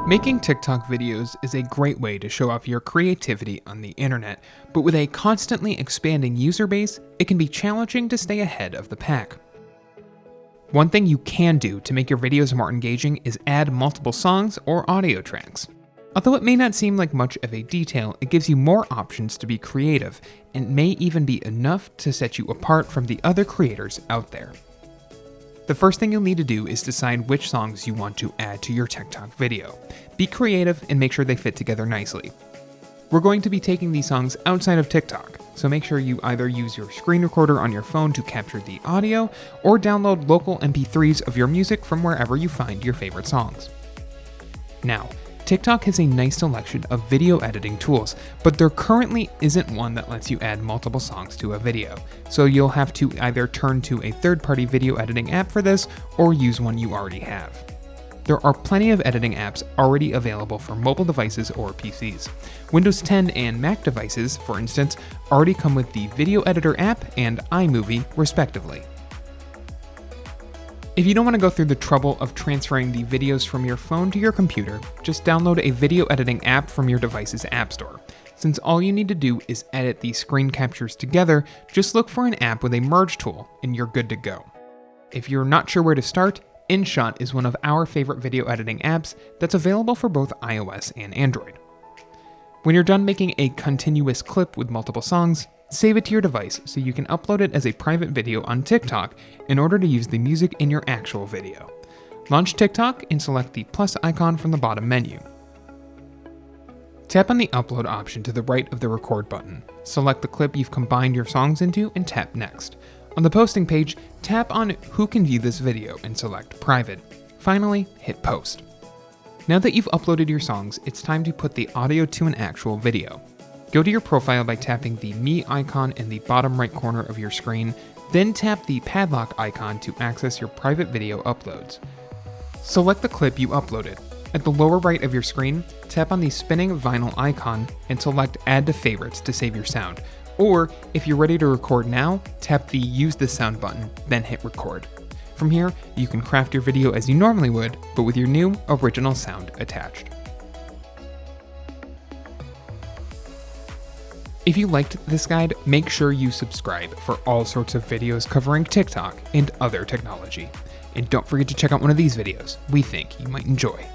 Making TikTok videos is a great way to show off your creativity on the internet, but with a constantly expanding user base, it can be challenging to stay ahead of the pack. One thing you can do to make your videos more engaging is add multiple songs or audio tracks. Although it may not seem like much of a detail, it gives you more options to be creative, and may even be enough to set you apart from the other creators out there. The first thing you'll need to do is decide which songs you want to add to your TikTok video. Be creative and make sure they fit together nicely. We're going to be taking these songs outside of TikTok, so make sure you either use your screen recorder on your phone to capture the audio, or download local MP3s of your music from wherever you find your favorite songs. Now, TikTok has a nice selection of video editing tools, but there currently isn't one that lets you add multiple songs to a video, so you'll have to either turn to a third-party video editing app for this, or use one you already have. There are plenty of editing apps already available for mobile devices or PCs. Windows 10 and Mac devices, for instance, already come with the Video Editor app and iMovie, respectively. If you don't want to go through the trouble of transferring the videos from your phone to your computer, just download a video editing app from your device's app store. Since all you need to do is edit these screen captures together, just look for an app with a merge tool and you're good to go. If you're not sure where to start, InShot is one of our favorite video editing apps that's available for both iOS and Android. When you're done making a continuous clip with multiple songs, save it to your device so you can upload it as a private video on TikTok in order to use the music in your actual video. Launch TikTok and select the plus icon from the bottom menu. Tap on the upload option to the right of the record button. Select the clip you've combined your songs into and tap next. On the posting page, tap on who can view this video and select private. Finally, hit post. Now that you've uploaded your songs, it's time to put the audio to an actual video. Go to your profile by tapping the Me icon in the bottom right corner of your screen, then tap the padlock icon to access your private video uploads. Select the clip you uploaded. At the lower right of your screen, tap on the spinning vinyl icon and select Add to Favorites to save your sound. Or, if you're ready to record now, tap the Use this sound button, then hit record. From here, you can craft your video as you normally would, but with your new, original sound attached. If you liked this guide, make sure you subscribe for all sorts of videos covering TikTok and other technology. And don't forget to check out one of these videos we think you might enjoy.